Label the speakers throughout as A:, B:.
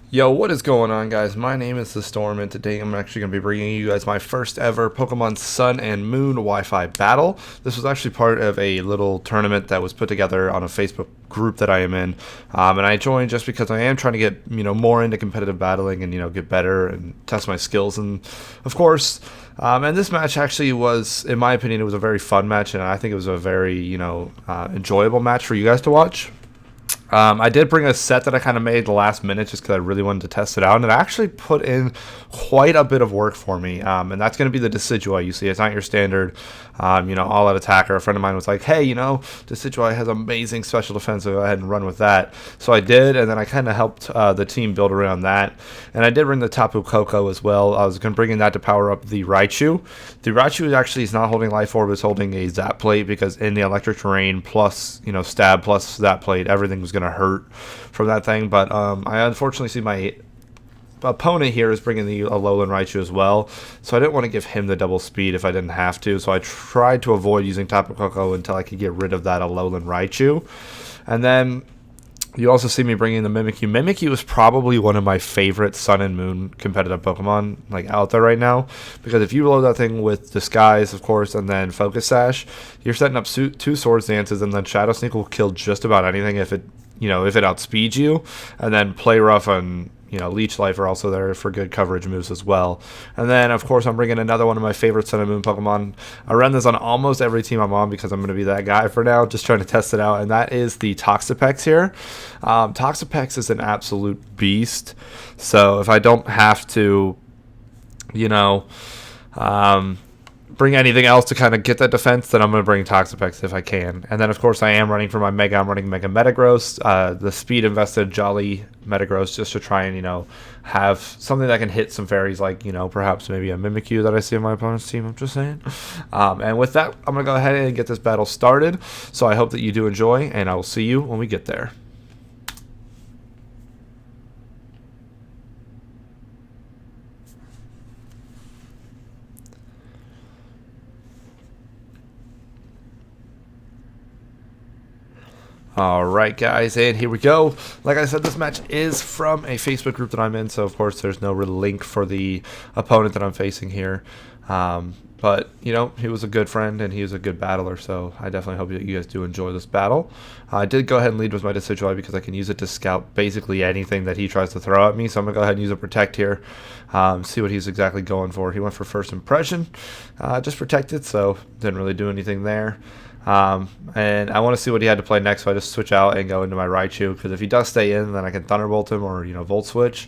A: Yo, what is going on, guys? My name is The Storm, and today I'm actually going to be bringing you guys my first ever Pokemon Sun and Moon Wi-Fi battle. This was actually part of a little tournament that was put together on a Facebook group that I am in, and I joined just because I am trying to get more into competitive battling and get better and test my skills, and of course. And this match actually was, in my opinion, it was a very fun match, and I think it was a very enjoyable match for you guys to watch. I did bring a set that I kind of made the last minute just because I really wanted to test it out, and it actually put in quite a bit of work for me. And that's going to be the Decidueye. You see, it's not your standard, all-out attacker. A friend of mine was like, "Hey, Decidueye has amazing special defense, so go ahead and run with that." So I did, and then I kind of helped the team build around that. And I did bring the Tapu Koko as well. I was going to bring in that to power up the Raichu. The Raichu actually is not holding Life Orb; it's holding a Zap Plate because in the electric terrain plus Stab plus Zap Plate, everything was going to hurt from that thing. But I unfortunately see my opponent here is bringing the Alolan Raichu as well, so I didn't want to give him the double speed if I didn't have to, so I tried to avoid using Tapu Koko until I could get rid of that Alolan Raichu. And then you also see me bringing the Mimikyu. Mimikyu is probably one of my favorite Sun and Moon competitive Pokemon out there right now, because if you load that thing with Disguise, of course, and then Focus Sash, you're setting up two Swords Dances, and then Shadow Sneak will kill just about anything if it outspeeds you, and then Play Rough and Leech Life are also there for good coverage moves as well. And then, of course, I'm bringing another one of my favorite Sun and Moon Pokemon. I run this on almost every team I'm on because I'm going to be that guy for now, just trying to test it out, and that is the Toxapex here. Toxapex is an absolute beast, so if I don't have to, bring anything else to kind of get that defense, then I'm going to bring Toxapex if I can. And then, of course, I am running for my Mega. I'm running Mega Metagross, the speed invested Jolly Metagross, just to try and, have something that can hit some fairies like, perhaps maybe a Mimikyu that I see on my opponent's team. I'm just saying. And with that, I'm going to go ahead and get this battle started. So I hope that you do enjoy, and I will see you when we get there. Alright, guys, and here we go. Like I said, this match is from a Facebook group that I'm in, so of course there's no real link for the opponent that I'm facing here. But, he was a good friend and he was a good battler, so I definitely hope that you guys do enjoy this battle. I did go ahead and lead with my Decidueye because I can use it to scout basically anything that he tries to throw at me, so I'm going to go ahead and use a Protect here, see what he's exactly going for. He went for First Impression, just protected, so didn't really do anything there. And I want to see what he had to play next, so I just switch out and go into my Raichu, because if he does stay in, then I can Thunderbolt him or, Volt Switch.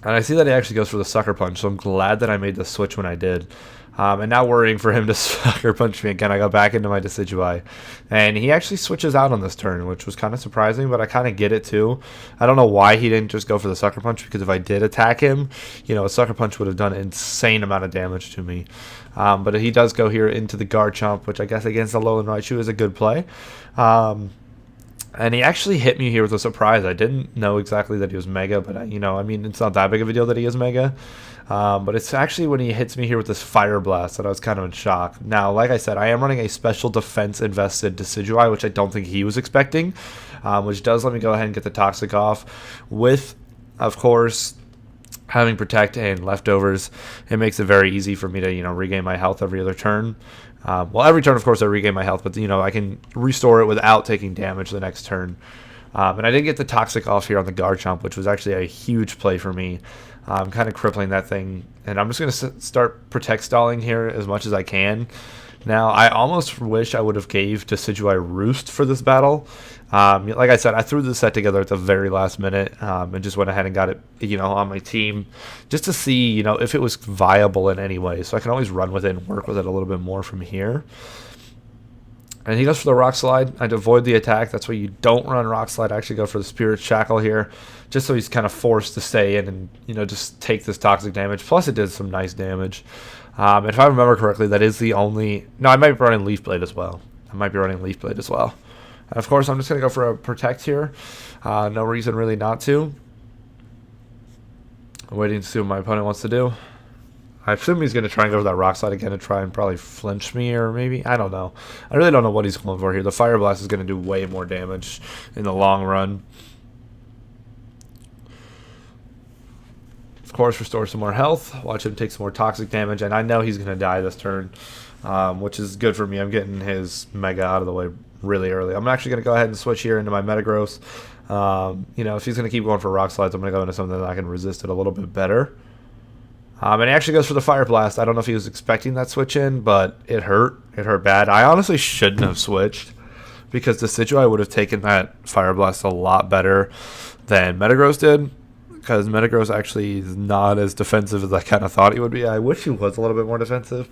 A: And I see that he actually goes for the Sucker Punch, so I'm glad that I made the switch when I did. And now worrying for him to Sucker Punch me again, I go back into my Decidueye. And he actually switches out on this turn, which was kind of surprising, but I kind of get it too. I don't know why he didn't just go for the Sucker Punch, because if I did attack him, a Sucker Punch would have done an insane amount of damage to me. But he does go here into the Garchomp, which I guess against the Alolan Raichu is a good play. And he actually hit me here with a surprise. I didn't know exactly that he was Mega, but it's not that big of a deal that he is Mega. But it's actually when he hits me here with this Fire Blast that I was kind of in shock. Now, like I said, I am running a special defense invested Decidueye, which I don't think he was expecting, which does let me go ahead and get the Toxic off with, of course, having Protect and Leftovers. It makes it very easy for me to regain my health every other turn. Well, every turn, of course, I regain my health, but I can restore it without taking damage the next turn. And I did get the Toxic off here on the Garchomp, which was actually a huge play for me. I'm kind of crippling that thing, and I'm just going to start Protect stalling here as much as I can. Now, I almost wish I would have gave Decidueye Roost for this battle. Like I said, I threw this set together at the very last minute, and just went ahead and got it, on my team, just to see, if it was viable in any way. So I can always run with it and work with it a little bit more from here. And he goes for the Rock Slide. I'd avoid the attack. That's why you don't run Rock Slide. I actually go for the Spirit Shackle here, just so he's kind of forced to stay in and, just take this toxic damage. Plus, it did some nice damage. If I remember correctly, that is the only... No, I might be running Leaf Blade as well. And of course, I'm just going to go for a Protect here. No reason really not to. I'm waiting to see what my opponent wants to do. I assume he's going to try and go for that Rock Slide again and try and probably flinch me, or maybe, I don't know. I really don't know what he's going for here. The Fire Blast is going to do way more damage in the long run. Of course, restore some more health. Watch him take some more toxic damage, and I know he's going to die this turn, which is good for me. I'm getting his Mega out of the way really early. I'm actually going to go ahead and switch here into my Metagross. You know, if he's going to keep going for Rock Slides, I'm going to go into something that I can resist it a little bit better. And he actually goes for the Fire Blast. I don't know if he was expecting that switch in, but it hurt. It hurt bad. I honestly shouldn't have switched because Decidueye would have taken that Fire Blast a lot better than Metagross did, because Metagross actually is not as defensive as I kind of thought he would be. I wish he was a little bit more defensive.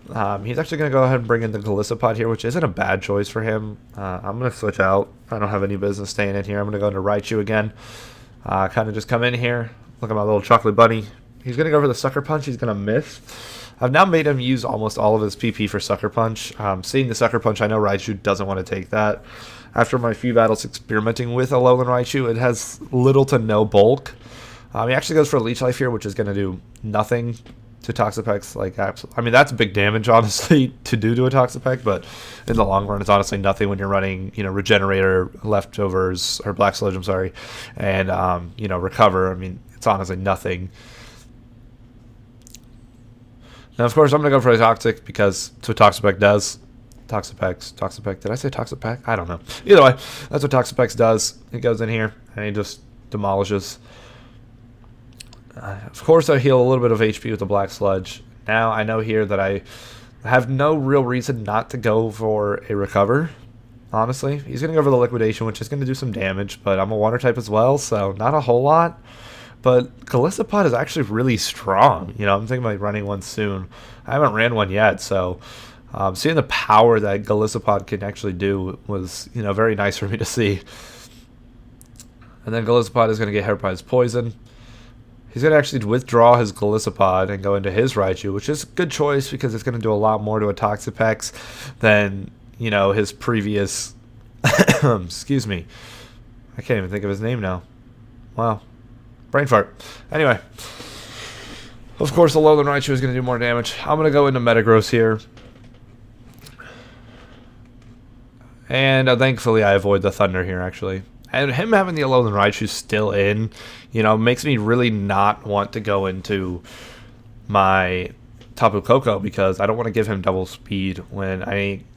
A: He's actually going to go ahead and bring in the Golisopod here, which isn't a bad choice for him. I'm going to switch out. I don't have any business staying in here. I'm going to go into Raichu again. Kind of just come in here. Look at my little chocolate bunny. He's going to go for the Sucker Punch. He's going to miss. I've now made him use almost all of his PP for Sucker Punch. Seeing the Sucker Punch, I know Raichu doesn't want to take that. After my few battles experimenting with Alolan Raichu, it has little to no bulk. He actually goes for a Leech Life here, which is going to do nothing to Toxapex. Like, I mean, that's big damage, honestly, to do to a Toxapex, but in the long run, it's honestly nothing when you're running, you know, Regenerator, Leftovers, or Black Sludge, I'm sorry, and, you know, Recover. I mean, it's honestly nothing. Now, of course, I'm going to go for a Toxic because that's what Toxapex does. Toxapex. Did I say Toxapex? I don't know. Either way, that's what Toxapex does. He goes in here, and he just demolishes. Of course, I heal a little bit of HP with the Black Sludge. Now, I know here that I have no real reason not to go for a Recover, honestly. He's going to go for the Liquidation, which is going to do some damage, but I'm a Water type as well, so not a whole lot. But Golisopod is actually really strong. You know, I'm thinking about running one soon. I haven't ran one yet, so seeing the power that Golisopod can actually do was, you know, very nice for me to see. And then Golisopod is going to get hit by his poison. He's going to actually withdraw his Golisopod and go into his Raichu, which is a good choice because it's going to do a lot more to a Toxapex than, you know, his previous... Excuse me. I can't even think of his name now. Wow. Brain fart. Anyway. Of course, the Alolan Raichu is going to do more damage. I'm going to go into Metagross here. And thankfully, I avoid the Thunder here, actually. And him having the Alolan Raichu still in, you know, makes me really not want to go into my Tapu Koko because I don't want to give him double speed when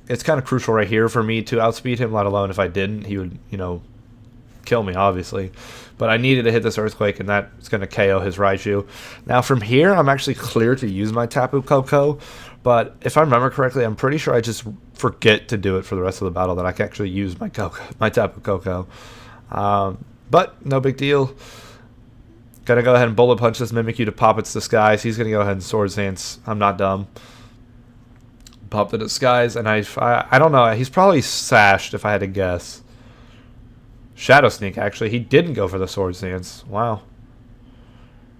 A: it's kind of crucial right here for me to outspeed him, let alone if I didn't, he would, you know, kill me, obviously. But I needed to hit this Earthquake, and that's going to KO his Raichu. Now, from here, I'm actually clear to use my Tapu Koko, but if I remember correctly, I'm pretty sure I just forget to do it for the rest of the battle, that I can actually use my Tapu Koko. But no big deal. Gonna go ahead and Bullet Punch this Mimikyu to pop its Disguise. He's gonna go ahead and Swords Dance. I'm not dumb. Pop the Disguise, and I don't know. He's probably sashed if I had to guess. Shadow Sneak, actually. He didn't go for the Swords Dance. Wow.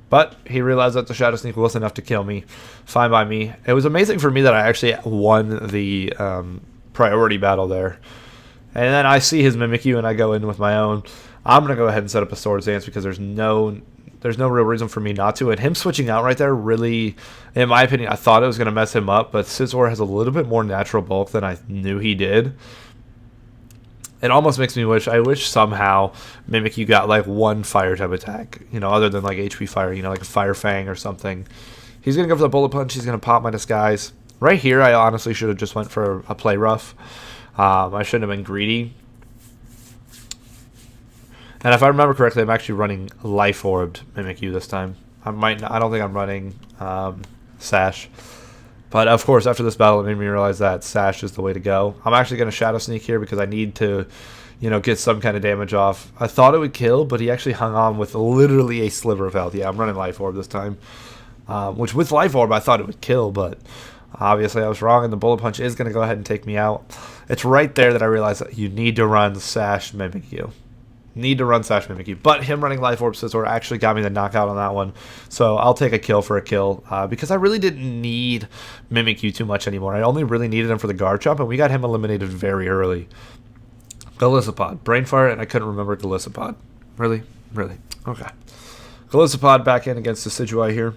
A: But he realized that the Shadow Sneak wasn't enough to kill me. Fine by me. It was amazing for me that I actually won the priority battle there. And then I see his Mimikyu and I go in with my own. I'm going to go ahead and set up a Swords Dance because there's no real reason for me not to. And him switching out right there really, in my opinion, I thought it was going to mess him up. But Scizor has a little bit more natural bulk than I knew he did. It almost makes me wish somehow Mimikyu got like one fire type attack, you know, other than like HP fire, you know, like a Fire Fang or something. He's going to go for the Bullet Punch. He's going to pop my Disguise. Right here, I honestly should have just went for a Play Rough. I shouldn't have been greedy. And if I remember correctly, I'm actually running Life Orbed Mimikyu this time. I don't think I'm running Sash. But of course, after this battle, it made me realize that Sash is the way to go. I'm actually going to Shadow Sneak here because I need to, you know, get some kind of damage off. I thought it would kill, but he actually hung on with literally a sliver of health. Yeah, I'm running Life Orb this time. Which with Life Orb, I thought it would kill, but obviously I was wrong, and the Bullet Punch is going to go ahead and take me out. It's right there that I realized that you need to run Sash Mimikyu. But him running Life Orb Scizor actually got me the knockout on that one. So I'll take a kill for a kill because I really didn't need Mimikyu too much anymore. I only really needed him for the guard jump, and we got him eliminated very early. Golisopod. Brain fart, and I couldn't remember Golisopod. Really? Okay. Golisopod back in against the Decidueye here.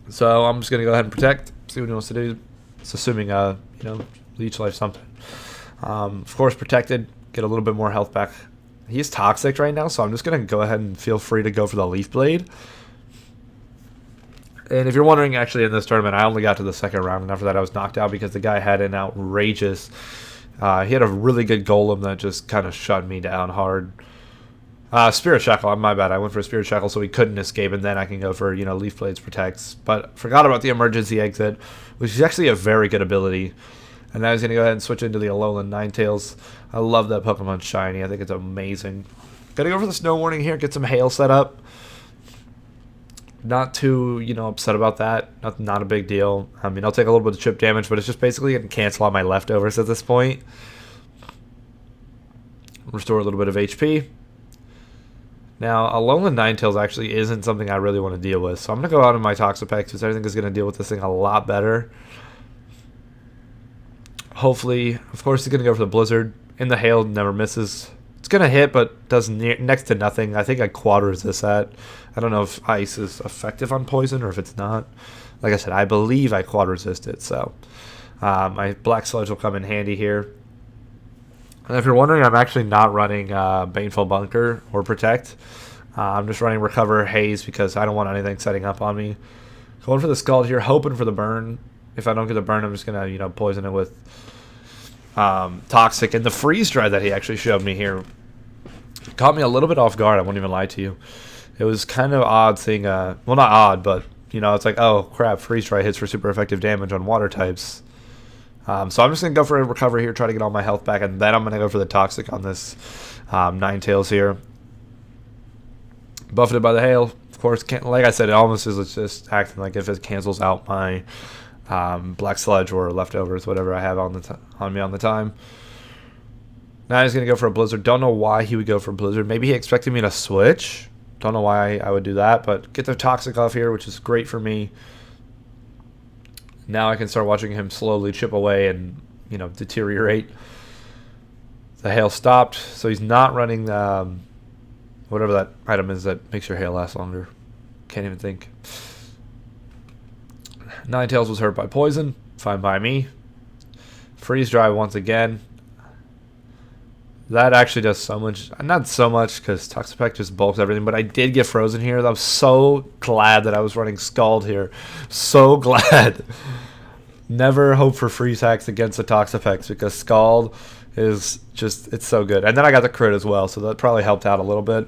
A: So I'm just going to go ahead and protect, see what he wants to do. It's assuming, you know, Leech Life something. Of course, protected, get a little bit more health back. He's toxic right now, so I'm just going to go ahead and feel free to go for the Leaf Blade. And if you're wondering, actually, in this tournament, I only got to the second round, and after that I was knocked out because the guy had an outrageous... he had a really good golem that just kind of shut me down hard. Spirit Shackle, my bad. I went for a Spirit Shackle so he couldn't escape, and then I can go for, Leaf Blades Protects. But forgot about the Emergency Exit, which is actually a very good ability. And now he's going to go ahead and switch into the Alolan Ninetales. I love that Pokemon Shiny. I think it's amazing. Gonna go for the Snow Warning here, get some Hail set up. Not too, upset about that. Not a big deal. I mean, I'll take a little bit of chip damage, but it's just basically going to cancel out my leftovers at this point. Restore a little bit of HP. Now, Alolan Ninetales actually isn't something I really want to deal with, so I'm going to go out in my Toxapex because I think is going to deal with this thing a lot better. Hopefully, of course, he's going to go for the Blizzard. In the Hail, never misses. It's going to hit, but does next to nothing. I think I quad resist that. I don't know if Ice is effective on Poison or if it's not. Like I said, I believe I quad resist it, so my Black Sludge will come in handy here. And if you're wondering, I'm actually not running Baneful Bunker or Protect. I'm just running Recover Haze because I don't want anything setting up on me. Going for the Scald here, hoping for the burn. If I don't get the burn, I'm just going to, poison it with Toxic. And the Freeze Dry that he actually showed me here caught me a little bit off guard. I won't even lie to you. It was kind of odd seeing, well, not odd, but, it's like, oh, crap, Freeze Dry hits for super effective damage on water types. So I'm just going to go for a Recover here, try to get all my health back, and then I'm going to go for the Toxic on this Ninetales here. Buffeted by the Hail. Of course, like I said, it almost is it's just acting like if it cancels out my Black Sludge or leftovers, whatever I have on me on the time. Now he's going to go for a Blizzard. Don't know why he would go for a Blizzard. Maybe he expected me to switch. Don't know why I would do that, but get the Toxic off here, which is great for me. Now I can start watching him slowly chip away and, deteriorate. The Hail stopped, so he's not running whatever that item is that makes your Hail last longer. Can't even think. Ninetales was hurt by Poison. Fine by me. Freeze Dry once again. That actually does so much. Not so much because Toxapex just bulks everything, but I did get frozen here. I'm so glad that I was running Scald here. So glad. Never hope for freeze hacks against the Toxapex because Scald is just, it's so good. And then I got the crit as well, so that probably helped out a little bit.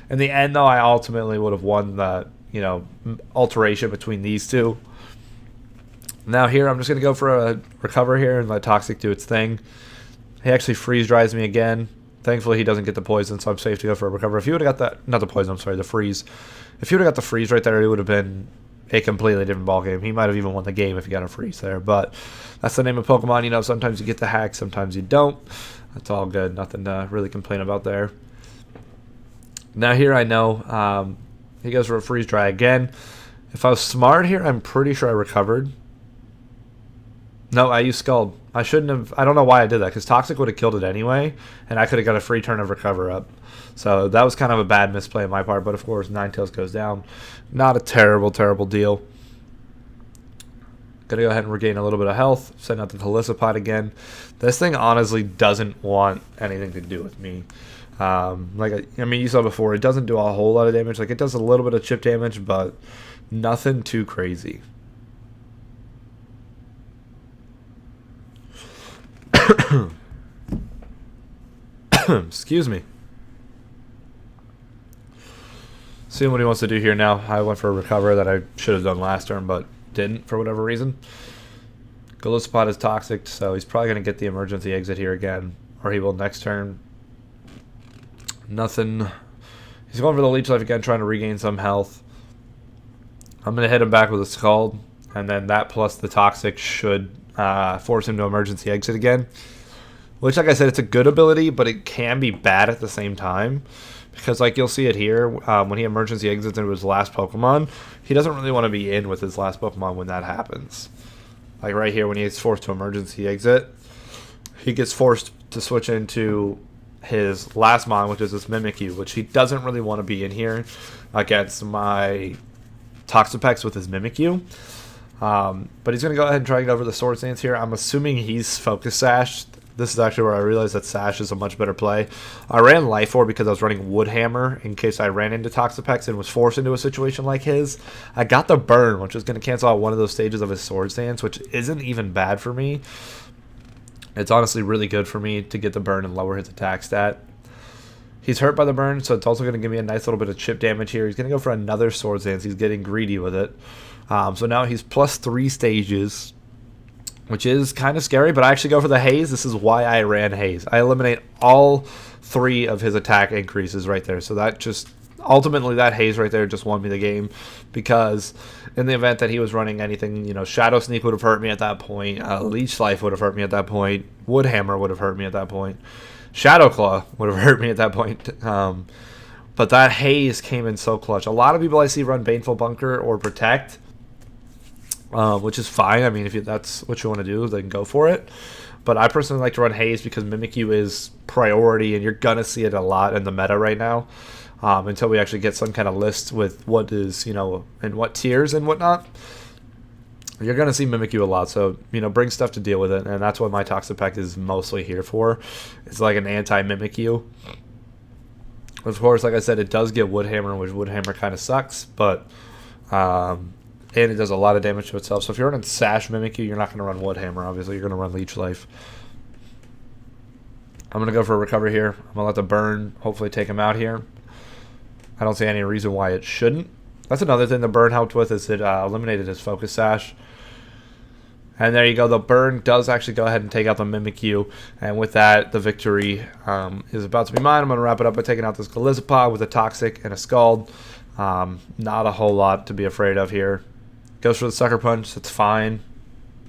A: In the end, though, I ultimately would have won the, alteration between these two. Now here, I'm just going to go for a Recover here and let Toxic do its thing. He actually Freeze Dries me again. Thankfully, he doesn't get the Poison, so I'm safe to go for a Recover. If he would have got that, not the Poison, I'm sorry, the Freeze. If he would have got the Freeze right there, it would have been a completely different ballgame. He might have even won the game if he got a Freeze there, but that's the name of Pokemon. Sometimes you get the hack, sometimes you don't. That's all good. Nothing to really complain about there. Now here I know he goes for a Freeze Dry again. If I was smart here, I'm pretty sure I recovered. No, I used Scald. I shouldn't have. I don't know why I did that, because Toxic would have killed it anyway, and I could have got a free turn of Recover up. So that was kind of a bad misplay on my part, but of course, Ninetales goes down. Not a terrible, terrible deal. Gonna go ahead and regain a little bit of health. Send out the Telisipod again. This thing honestly doesn't want anything to do with me. You saw before, it doesn't do a whole lot of damage. Like, it does a little bit of chip damage, but nothing too crazy. Excuse me. Seeing what he wants to do here now. I went for a Recover that I should have done last turn, but didn't for whatever reason. Golisopod is Toxic, so he's probably going to get the Emergency Exit here again, or he will next turn. Nothing. He's going for the Leech Life again, trying to regain some health. I'm going to hit him back with a Scald, and then that plus the Toxic should force him to Emergency Exit again. Which, like I said, it's a good ability, but it can be bad at the same time. Because, like, you'll see it here, when he Emergency Exits into his last Pokemon, he doesn't really want to be in with his last Pokemon when that happens. Like, right here, when he is forced to Emergency Exit, he gets forced to switch into his last Mon, which is this Mimikyu, which he doesn't really want to be in here against my Toxapex with his Mimikyu. But he's going to go ahead and try to get over the Swords Dance here. I'm assuming he's Focus Sashed this is actually where I realized that Sash is a much better play. I ran Life Orb because I was running Woodhammer in case I ran into Toxapex and was forced into a situation like his. I got the burn, which was going to cancel out one of those stages of his Swords Dance, which isn't even bad for me. It's honestly really good for me to get the burn and lower his attack stat. He's hurt by the burn, so it's also going to give me a nice little bit of chip damage here. He's going to go for another Swords Dance. He's getting greedy with it. So now he's plus 3 stages, which is kind of scary, but I actually go for the Haze. This is why I ran Haze. I eliminate all 3 of his attack increases right there. So that just, ultimately that Haze right there just won me the game, because in the event that he was running anything, you know, Shadow Sneak would have hurt me at that point. Leech Life would have hurt me at that point. Woodhammer would have hurt me at that point. Shadow Claw would have hurt me at that point. But that Haze came in so clutch. A lot of people I see run Baneful Bunker or Protect, which is fine. I mean, if that's what you want to do, then go for it. But I personally like to run Haze because Mimikyu is priority, and you're going to see it a lot in the meta right now, until we actually get some kind of list with what is, you know, and what tiers and whatnot. You're going to see Mimikyu a lot, so, you know, bring stuff to deal with it, and that's what my Toxapex is mostly here for. It's like an anti-Mimikyu. Of course, like I said, it does get Woodhammer, which Woodhammer kind of sucks, but, and it does a lot of damage to itself. So if you're running Sash Mimikyu, you're not going to run Woodhammer, obviously. You're going to run Leech Life. I'm going to go for a recovery here. I'm going to let the burn hopefully take him out here. I don't see any reason why it shouldn't. That's another thing the burn helped with, is it eliminated his Focus Sash. And there you go. The burn does actually go ahead and take out the Mimikyu. And with that, the victory is about to be mine. I'm going to wrap it up by taking out this Golisopod with a Toxic and a Scald. Not a whole lot to be afraid of here. Goes for the Sucker Punch. That's fine.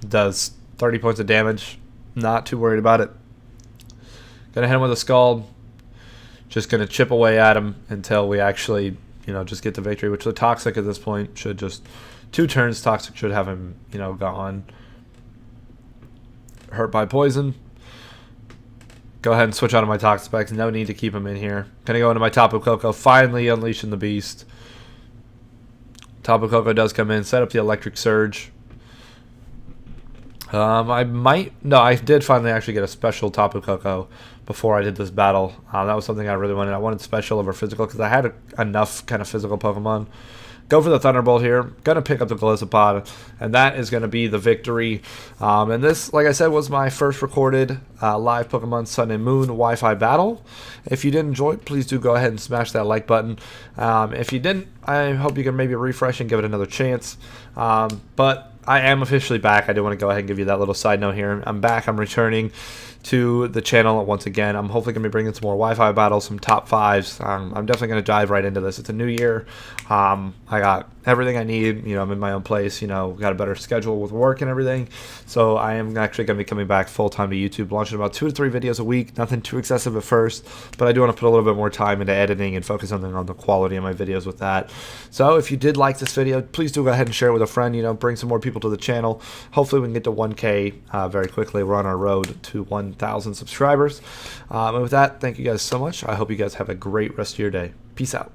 A: Does 30 points of damage. Not too worried about it. Going to hit him with a Scald. Just going to chip away at him until we actually, you know, just get the victory. Which the Toxic at this point should just... 2 turns, Toxic should have him, you know, gone. Hurt by poison. Go ahead and switch out of my Toxapex. No need to keep him in here. Gonna go into my Tapu Koko. Finally unleashing the beast. Tapu Koko does come in. Set up the Electric Surge. I did finally actually get a special Tapu Koko before I did this battle. That was something I really wanted. I wanted special over physical because I had enough kind of physical Pokemon. Go for the Thunderbolt here. Going to pick up the Golisopod, and that is going to be the victory. And this, like I said, was my first recorded live Pokemon Sun and Moon Wi-Fi battle. If you did enjoy it, please do go ahead and smash that like button. If you didn't, I hope you can maybe refresh and give it another chance. But I am officially back. I do want to go ahead and give you that little side note here. I'm back. I'm returning to the channel once again. I'm hopefully going to be bringing some more Wi-Fi battles, some top 5s. I'm definitely going to dive right into this. It's a new year. I got everything I need. You know, I'm in my own place. You know, got a better schedule with work and everything. So I am actually going to be coming back full-time to YouTube, launching about 2 to 3 videos a week. Nothing too excessive at first, but I do want to put a little bit more time into editing and focus on the quality of my videos with that. So if you did like this video, please do go ahead and share it with a friend. You know, bring some more people to the channel. Hopefully we can get to 1K very quickly. We're on our road to 1,000 subscribers. And with that, thank you guys so much. I hope you guys have a great rest of your day. Peace out.